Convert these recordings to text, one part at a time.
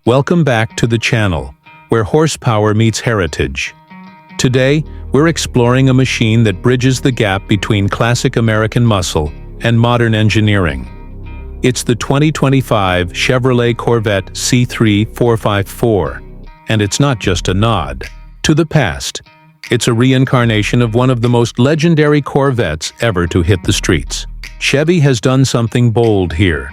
Welcome back to the channel, where horsepower meets heritage. Today, we're exploring a machine that bridges the gap between classic American muscle and modern engineering. It's the 2025 Chevrolet Corvette C9 454, and it's not just a nod to the past. It's a reincarnation of one of the most legendary Corvettes ever to hit the streets. Chevy has done something bold here.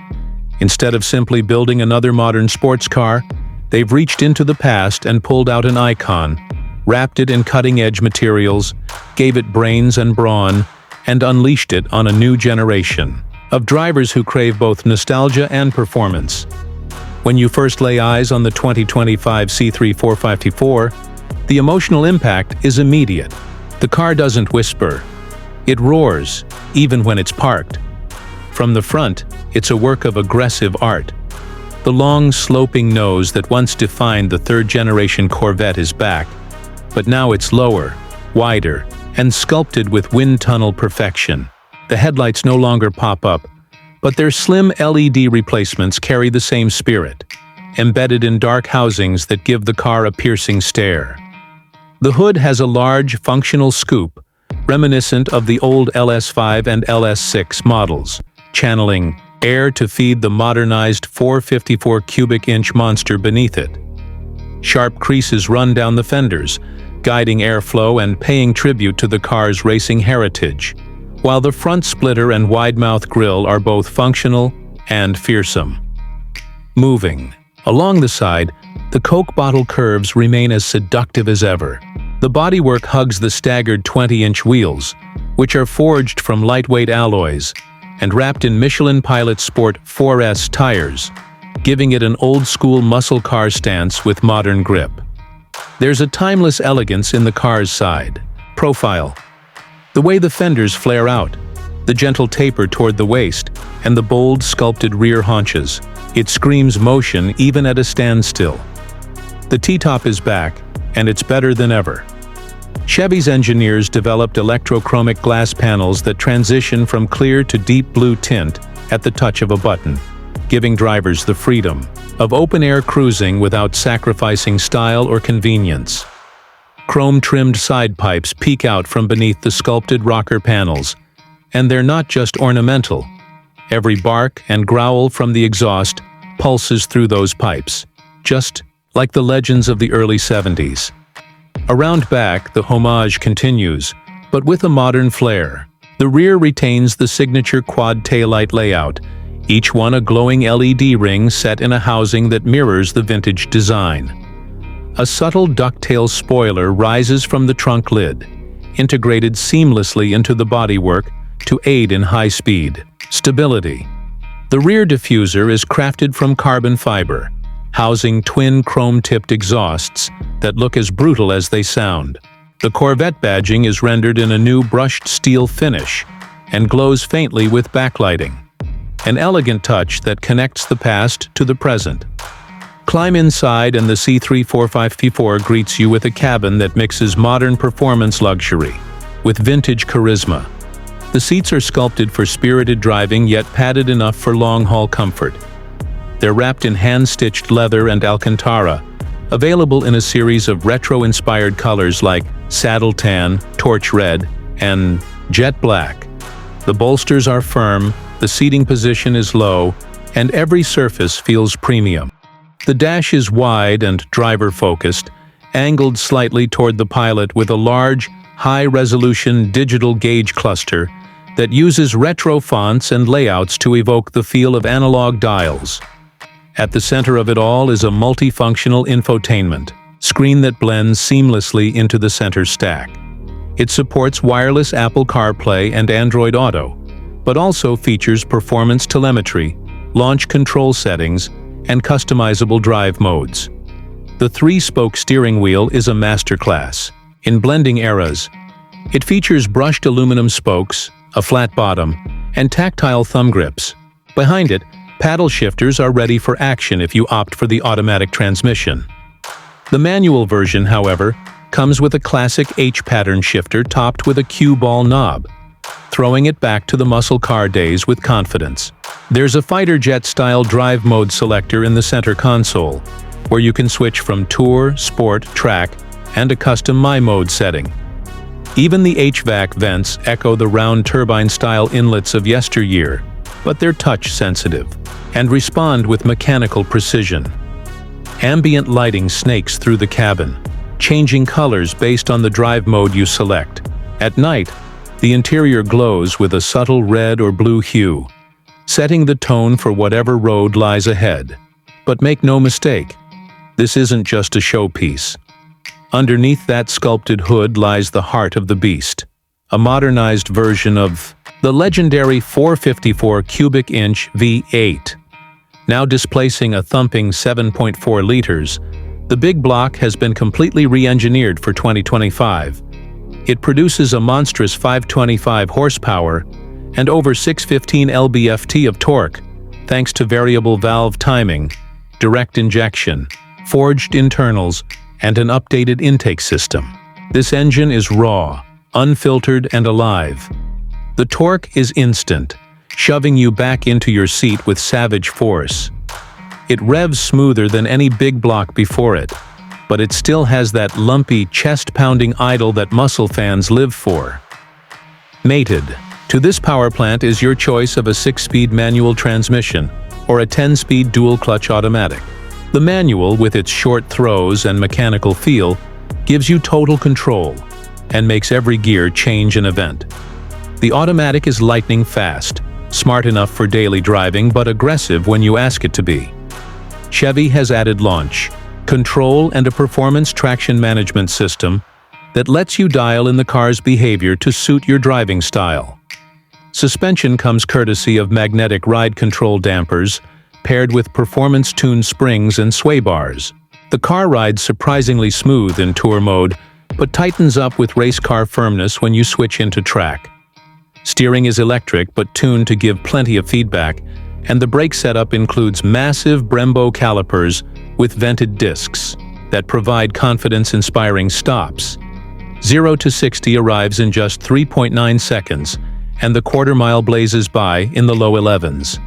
Instead of simply building another modern sports car, they've reached into the past and pulled out an icon, wrapped it in cutting-edge materials, gave it brains and brawn, and unleashed it on a new generation of drivers who crave both nostalgia and performance. When you first lay eyes on the 2025 C9 454, the emotional impact is immediate. The car doesn't whisper. It roars, even when it's parked. From the front, it's a work of aggressive art. The long, sloping nose that once defined the third-generation Corvette is back, but now it's lower, wider, and sculpted with wind tunnel perfection. The headlights no longer pop up, but their slim LED replacements carry the same spirit, embedded in dark housings that give the car a piercing stare. The hood has a large, functional scoop, reminiscent of the old LS5 and LS6 models, channeling air to feed the modernized 454 cubic inch monster beneath it. Sharp creases run down the fenders, guiding airflow and paying tribute to the car's racing heritage, while the front splitter and wide-mouth grille are both functional and fearsome. Moving along the side, the Coke bottle curves remain as seductive as ever. The bodywork hugs the staggered 20-inch wheels, which are forged from lightweight alloys and wrapped in Michelin Pilot Sport 4S tires, giving it an old-school muscle car stance with modern grip. There's a timeless elegance in the car's side profile. The way the fenders flare out, the gentle taper toward the waist, and the bold, sculpted rear haunches. It screams motion even at a standstill. The T-top is back, and it's better than ever. Chevy's engineers developed electrochromic glass panels that transition from clear to deep blue tint at the touch of a button, giving drivers the freedom of open-air cruising without sacrificing style or convenience. Chrome-trimmed side pipes peek out from beneath the sculpted rocker panels, and they're not just ornamental. Every bark and growl from the exhaust pulses through those pipes, just like the legends of the early 70s. Around back, the homage continues, but with a modern flair. The rear retains the signature quad taillight layout, each one a glowing LED ring set in a housing that mirrors the vintage design. A subtle ducktail spoiler rises from the trunk lid, integrated seamlessly into the bodywork to aid in high-speed stability. The rear diffuser is crafted from carbon fiber, housing twin chrome-tipped exhausts that look as brutal as they sound. The Corvette badging is rendered in a new brushed steel finish and glows faintly with backlighting, an elegant touch that connects the past to the present. Climb inside and the C9 454 greets you with a cabin that mixes modern performance luxury with vintage charisma. The seats are sculpted for spirited driving yet padded enough for long-haul comfort. They're wrapped in hand-stitched leather and Alcantara, available in a series of retro-inspired colors like saddle tan, torch red, and jet black. The bolsters are firm, the seating position is low, and every surface feels premium. The dash is wide and driver-focused, angled slightly toward the pilot with a large, high-resolution digital gauge cluster that uses retro fonts and layouts to evoke the feel of analog dials. At the center of it all is a multifunctional infotainment screen that blends seamlessly into the center stack. It supports wireless Apple CarPlay and Android Auto, but also features performance telemetry, launch control settings, and customizable drive modes. The three-spoke steering wheel is a masterclass in blending eras. It features brushed aluminum spokes, a flat bottom, and tactile thumb grips. Behind it, paddle shifters are ready for action if you opt for the automatic transmission. The manual version, however, comes with a classic H-pattern shifter topped with a cue ball knob, throwing it back to the muscle car days with confidence. There's a fighter jet-style drive mode selector in the center console, where you can switch from Tour, Sport, Track, and a custom My Mode setting. Even the HVAC vents echo the round turbine-style inlets of yesteryear, but they're touch-sensitive and respond with mechanical precision. Ambient lighting snakes through the cabin, changing colors based on the drive mode you select. At night, the interior glows with a subtle red or blue hue, setting the tone for whatever road lies ahead. But make no mistake, this isn't just a showpiece. Underneath that sculpted hood lies the heart of the beast, a modernized version of the legendary 454 cubic inch V8. Now displacing a thumping 7.4 liters, the big block has been completely re-engineered for 2025. It produces a monstrous 525 horsepower and over 615 lb-ft of torque, thanks to variable valve timing, direct injection, forged internals, and an updated intake system. This engine is raw, unfiltered, and alive. The torque is instant, shoving you back into your seat with savage force. It revs smoother than any big block before it, but it still has that lumpy, chest-pounding idle that muscle fans live for. Mated to this power plant is your choice of a 6-speed manual transmission or a 10-speed dual-clutch automatic. The manual, with its short throws and mechanical feel, gives you total control and makes every gear change an event. The automatic is lightning fast, smart enough for daily driving but aggressive when you ask it to be. Chevy has added launch, control, and a performance traction management system that lets you dial in the car's behavior to suit your driving style. Suspension comes courtesy of magnetic ride control dampers, paired with performance-tuned springs and sway bars. The car rides surprisingly smooth in Tour mode, but tightens up with race car firmness when you switch into Track. Steering is electric but tuned to give plenty of feedback, and the brake setup includes massive Brembo calipers with vented discs that provide confidence-inspiring stops. 0 to 60 arrives in just 3.9 seconds, and the quarter-mile blazes by in the low 11s.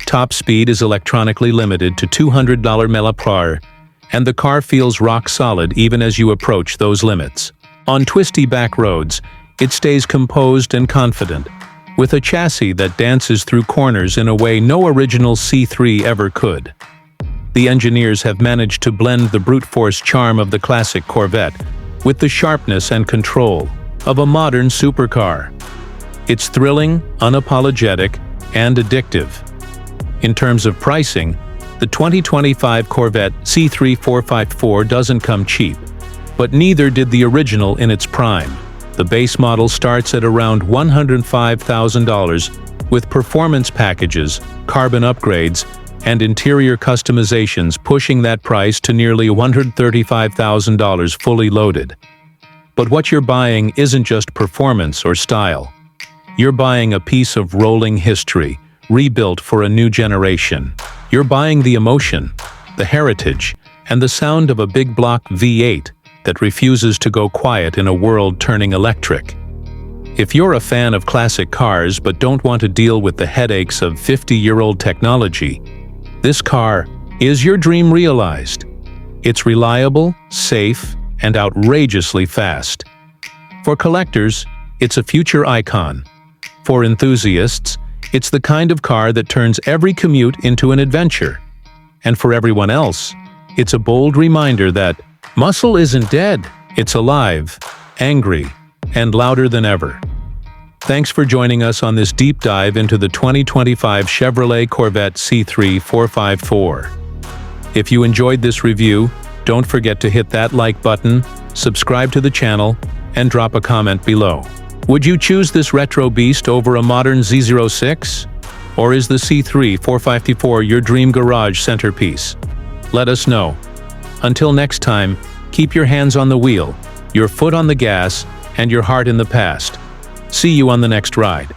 Top speed is electronically limited to 200 mph, and the car feels rock solid even as you approach those limits. On twisty back roads, it stays composed and confident, with a chassis that dances through corners in a way no original C3 ever could. The engineers have managed to blend the brute force charm of the classic Corvette with the sharpness and control of a modern supercar. It's thrilling, unapologetic, and addictive. In terms of pricing, the 2025 Corvette C9 454 doesn't come cheap, but neither did the original in its prime. The base model starts at around $105,000, with performance packages, carbon upgrades, and interior customizations pushing that price to nearly $135,000 fully loaded. But what you're buying isn't just performance or style. You're buying a piece of rolling history, rebuilt for a new generation. You're buying the emotion, the heritage, and the sound of a big block V8 that refuses to go quiet in a world turning electric. If you're a fan of classic cars but don't want to deal with the headaches of 50-year-old technology, this car is your dream realized. It's reliable, safe, and outrageously fast. For collectors, it's a future icon. For enthusiasts, it's the kind of car that turns every commute into an adventure. And for everyone else, it's a bold reminder that muscle isn't dead, it's alive, angry, and louder than ever. Thanks for joining us on this deep dive into the 2025 Chevrolet Corvette C9 454. If you enjoyed this review, don't forget to hit that like button, subscribe to the channel, and drop a comment below. Would you choose this retro beast over a modern Z06? Or is the C9 454 your dream garage centerpiece? Let us know. Until next time, keep your hands on the wheel, your foot on the gas, and your heart in the past. See you on the next ride.